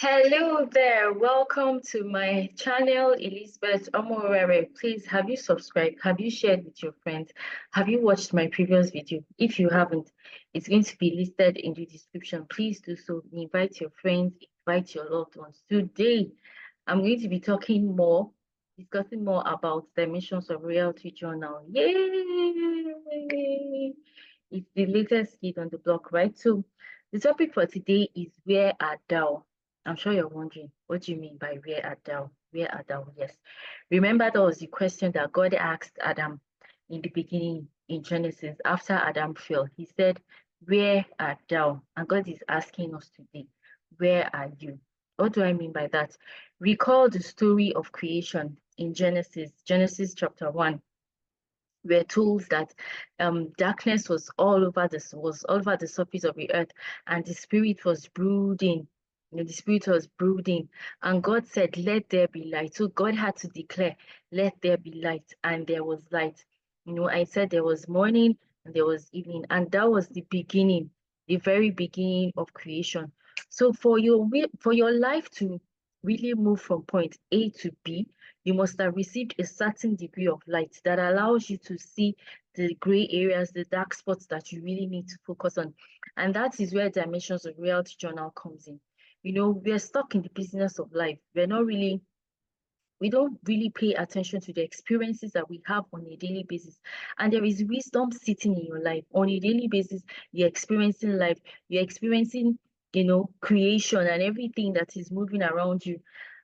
Hello there, welcome to my channel, Elizabeth Omorere. Please, have you subscribed? Have you shared with your friends? Have you watched my previous video? If you haven't, it's going to be listed in the description. Please do so. Invite your friends, invite your loved ones. Today, I'm going to be discussing more about dimensions of reality journal. Yay! It's the latest kid on the block, right? So the topic for today is where art thou? I'm sure you're wondering, what do you mean by where art thou? Where art thou? Yes. Remember, that was the question that God asked Adam in the beginning in Genesis after Adam fell. He said, where art thou? And God is asking us today, where are you? What do I mean by that? Recall the story of creation in Genesis chapter 1. We're told that darkness was all over the surface of the earth, and the spirit was brooding. The spirit was brooding, and God said, "Let there be light." So God had to declare, "Let there be light," and there was light. I said there was morning and there was evening, and that was the beginning, the very beginning of creation. So for your life to really move from point A to B, you must have received a certain degree of light that allows you to see the gray areas, the dark spots that you really need to focus on. And that is where Dimensions of Reality Journal comes in. We're stuck in the business of life. We don't really pay attention to the experiences that we have on a daily basis. And there is wisdom sitting in your life. On a daily basis, you're experiencing life, you're experiencing, creation and everything that is moving around you.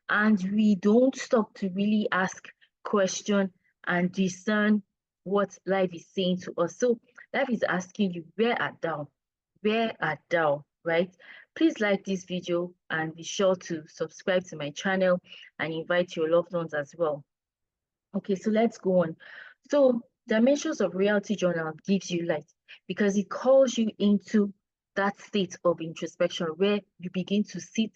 And we don't stop to really ask, question, and discern what life is saying to us. So life is asking you, where art thou? Where art thou? Right? Please like this video and be sure to subscribe to my channel and invite your loved ones as well. Okay, so let's go on. So Dimensions of Reality Journal gives you light because it calls you into that state of introspection where you begin to sit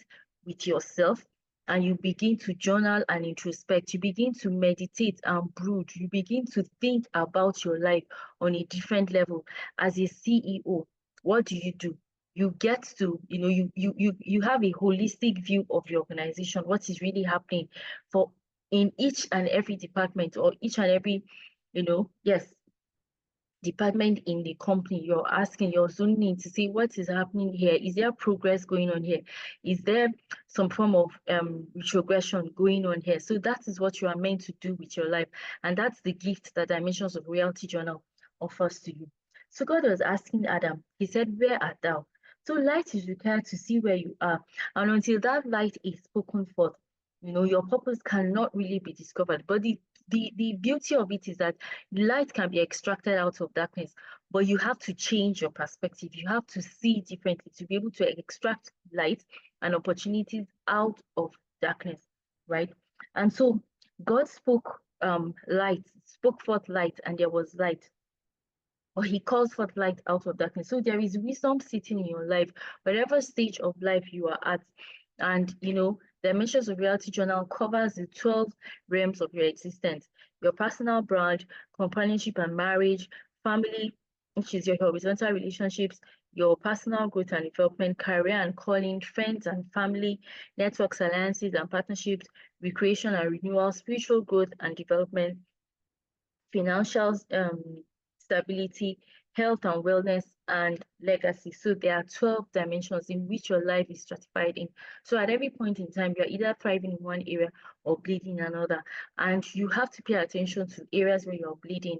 with yourself and you begin to journal and introspect. You begin to meditate and brood. You begin to think about your life on a different level. As a CEO, what do? You get to, you have a holistic view of your organization, what is really happening for in each and every department or each and every, department in the company. You're zooming in to see what is happening here. Is there progress going on here? Is there some form of retrogression going on here? So that is what you are meant to do with your life. And that's the gift that Dimensions of Reality Journal offers to you. So God was asking Adam, he said, where art thou? So light is required to see where you are. And until that light is spoken forth, your purpose cannot really be discovered. But the beauty of it is that light can be extracted out of darkness, but you have to change your perspective. You have to see differently to be able to extract light and opportunities out of darkness, right? And so God spoke forth light, and there was light. Or he calls forth light out of darkness. So there is wisdom sitting in your life, whatever stage of life you are at. And Dimensions of Reality Journal covers the 12 realms of your existence: your personal brand, companionship and marriage, family, which is your horizontal relationships, your personal growth and development, career and calling, friends and family, networks, alliances and partnerships, recreation and renewal, spiritual growth and development, financial stability, health and wellness, and legacy. So there are 12 dimensions in which your life is stratified in. So at every point in time, you're either thriving in one area or bleeding in another. And you have to pay attention to areas where you're bleeding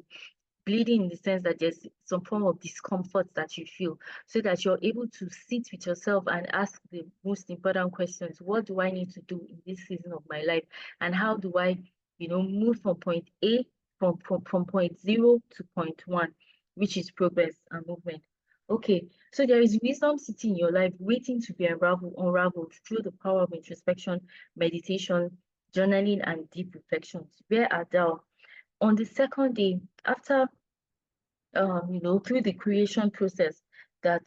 in the sense that there's some form of discomfort that you feel, so that you're able to sit with yourself and ask the most important questions. What do I need to do in this season of my life? And how do I, move from point A, from point 0 to point 1, which is progress and movement. Okay, so there is wisdom sitting in your life waiting to be unraveled through the power of introspection, meditation, journaling, and deep reflections. Where art thou? On the second day, after, through the creation process that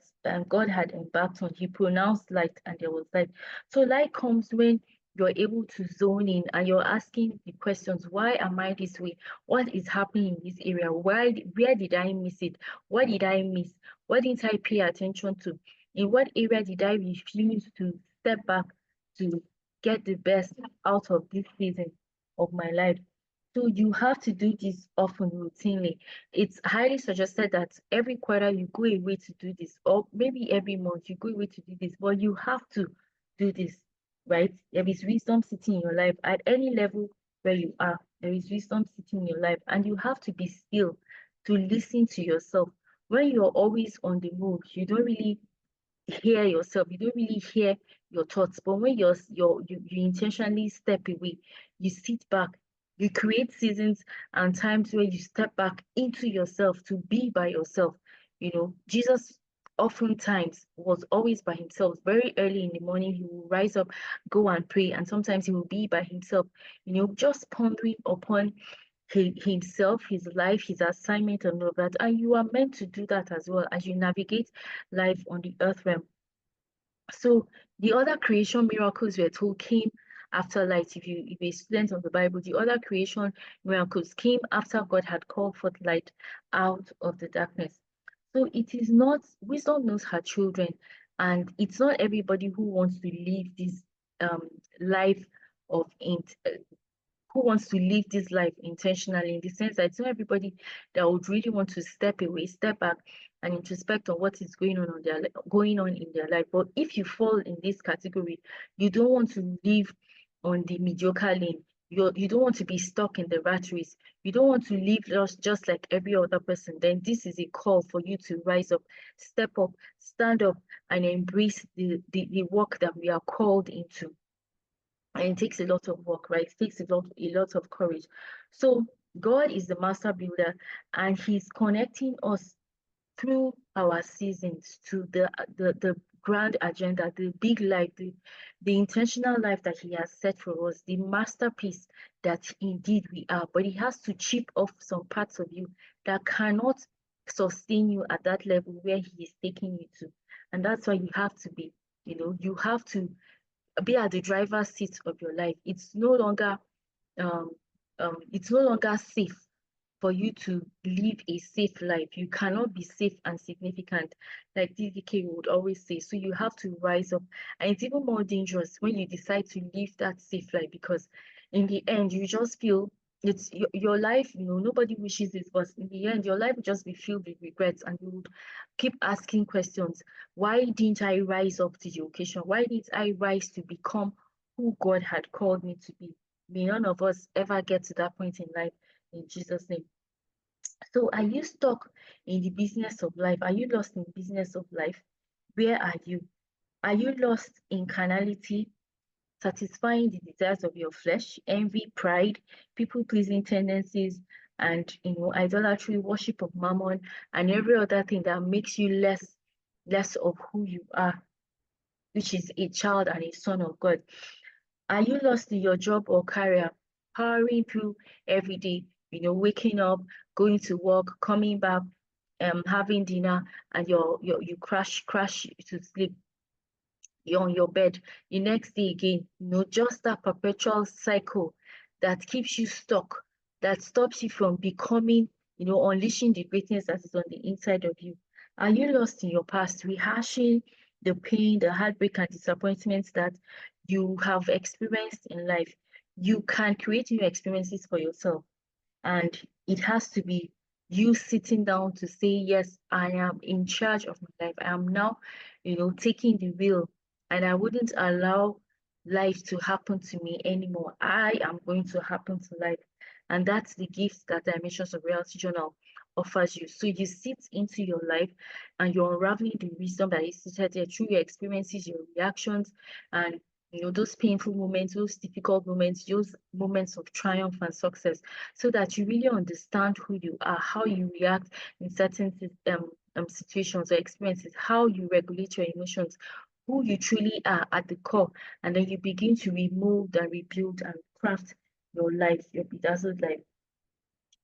God had embarked on, he pronounced light and there was light. So light comes when you're able to zone in and you're asking the questions, why am I this way? What is happening in this area? Where did I miss it? What did I miss? What didn't I pay attention to? In what area did I refuse to step back to get the best out of this season of my life. So you have to do this often, routinely. It's highly suggested that every quarter you go away to do this, or maybe every month you go away to do this, but you have to do this, right? There is wisdom sitting in your life at any level where you are. There is wisdom sitting in your life, and you have to be still to listen to yourself. When you're always on the move, you don't really hear yourself, you don't really hear your thoughts. But when you intentionally step away, you sit back, you create seasons and times where you step back into yourself to be by yourself. Jesus oftentimes was always by himself. Very early in the morning, he will rise up, go and pray, and sometimes he will be by himself, just pondering upon himself, his life, his assignment, and all that. And you are meant to do that as well as you navigate life on the earth realm. So the other creation miracles we're told came after light. If you're a student of the Bible, the other creation miracles came after God had called forth light out of the darkness. So it is not, wisdom knows her children, and it's not everybody who wants to live this life of who wants to live this life intentionally, in the sense that it's not everybody that would really want to step away, step back, and introspect on what is going on in their life. But if you fall in this category, you don't want to live on the mediocre lane. You don't want to be stuck in the rat race. You don't want to live just like every other person. Then this is a call for you to rise up, step up, stand up, and embrace the work that we are called into. And it takes a lot of work, right? It takes a lot of courage. So God is the master builder, and he's connecting us through our seasons to the grand agenda, the big life, the intentional life that he has set for us, the masterpiece that indeed we are. But he has to chip off some parts of you that cannot sustain you at that level where he is taking you to. And that's why you have to be, you have to be at the driver's seat of your life. Um, it's no longer safe for you to live a safe life. You cannot be safe and significant, like DDK would always say. So you have to rise up. And it's even more dangerous when you decide to live that safe life, because in the end, you just feel it's your life, nobody wishes it, but in the end, your life will just be filled with regrets, and you would keep asking questions. Why didn't I rise up to the occasion? Why didn't I rise to become who God had called me to be? May none of us ever get to that point in life, in Jesus' name. So are you stuck in the business of life? Are you lost in the business of life? Where are you? Are you lost in carnality, satisfying the desires of your flesh, envy, pride, people-pleasing tendencies, and idolatry, worship of mammon, and every other thing that makes you less of who you are, which is a child and a son of God? Are you lost in your job or career, powering through every day, waking up, going to work, coming back, having dinner, and you crash to sleep? You're on your bed the next day again, just that perpetual cycle that keeps you stuck, that stops you from becoming, unleashing the greatness that is on the inside of you. Are you lost in your past, rehashing the pain, the heartbreak, and disappointments that you have experienced in life? You can create new experiences for yourself, and it has to be you sitting down to say, yes, I am in charge of my life. I am now, taking the wheel, and I wouldn't allow life to happen to me anymore. I am going to happen to life. And that's the gift that Dimensions of Reality Journal offers you. So you sit into your life, and you're unraveling the wisdom that is seated there through your experiences, your reactions, and those painful moments, those difficult moments, those moments of triumph and success, so that you really understand who you are, how you react in certain situations or experiences, how you regulate your emotions, who you truly are at the core, and then you begin to remold and rebuild and craft your life, your bedazzled life.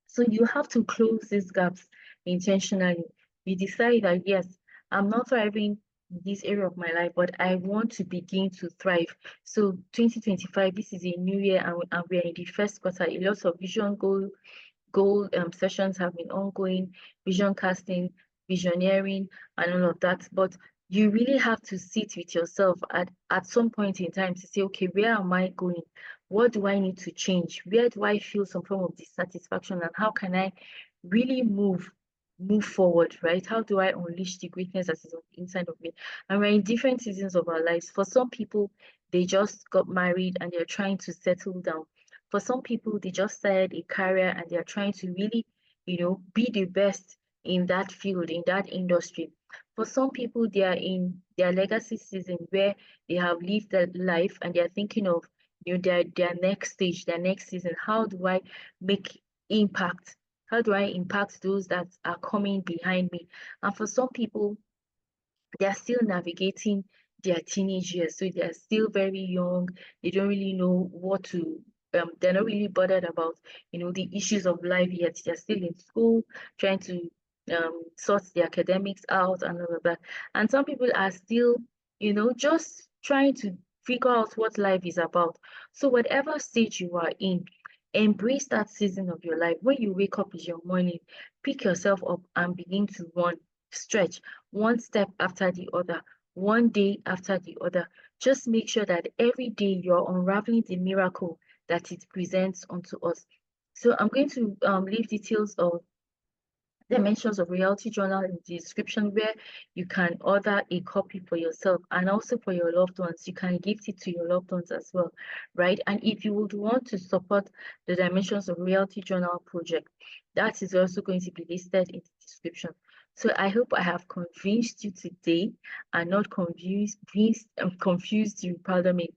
So you have to close these gaps intentionally. You decide that, yes, I'm not thriving in this area of my life, but I want to begin to thrive. So 2025, this is a new year, and we're in the first quarter. A lot of vision goal sessions have been ongoing, vision casting, visioneering, and all of that. But you really have to sit with yourself at some point in time to say, okay, where am I going? What do I need to change? Where do I feel some form of dissatisfaction, and how can I really move forward, right? How do I unleash the greatness that is on the inside of me? And we're in different seasons of our lives. For some people, they just got married and they're trying to settle down. For some people, they just started a career and they're trying to really, be the best in that field, in that industry. For some people, they are in their legacy season where they have lived their life and they're thinking of, their next stage, their next season. How do I make impact? How do I impact those that are coming behind me? And for some people, they're still navigating their teenage years. So they're still very young. They don't really know what to, they're not really bothered about, the issues of life yet. They're still in school, trying to sort the academics out and all of that. And some people are still, just trying to figure out what life is about. So whatever stage you are in, embrace that season of your life. When you wake up in your morning, pick yourself up and begin to run, stretch one step after the other, one day after the other. Just make sure that every day you're unraveling the miracle that it presents unto us. So I'm going to leave details of Dimensions of Reality Journal in the description, where you can order a copy for yourself and also for your loved ones. You can gift it to your loved ones as well, right? And if you would want to support the Dimensions of Reality Journal project, that is also going to be listed in the description. So I hope I have convinced you today and not confused you, pardon me,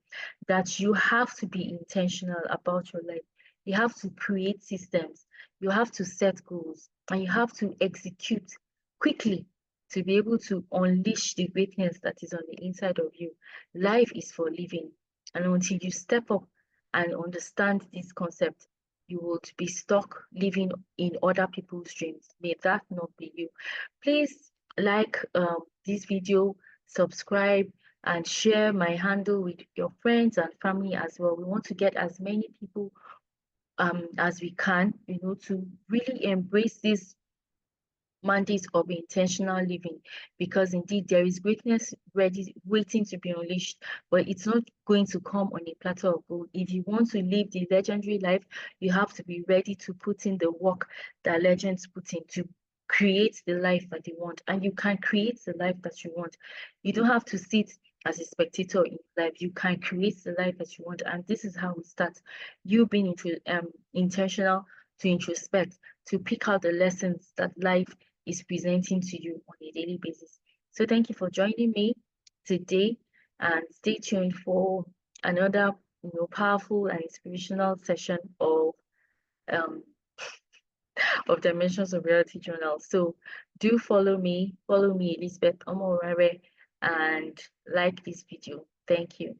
that you have to be intentional about your life. You have to create systems. You have to set goals and you have to execute quickly to be able to unleash the greatness that is on the inside of you. Life is for living. And until you step up and understand this concept, you will be stuck living in other people's dreams. May that not be you. Please like this video, subscribe, and share my handle with your friends and family as well. We want to get as many people as we can, to really embrace this mandate of intentional living, because indeed there is greatness ready waiting to be unleashed, but it's not going to come on a platter of gold. If you want to live the legendary life, you have to be ready to put in the work that legends put in to create the life that they want. And you can create the life that you want. You don't have to sit as a spectator in life. You can create the life that you want, and this is how it starts. You being intentional to introspect, to pick out the lessons that life is presenting to you on a daily basis. So thank you for joining me today, and stay tuned for another powerful and inspirational session um of Dimensions of Reality Journal. So do follow me, Elizabeth Omorare, and like this video. Thank you.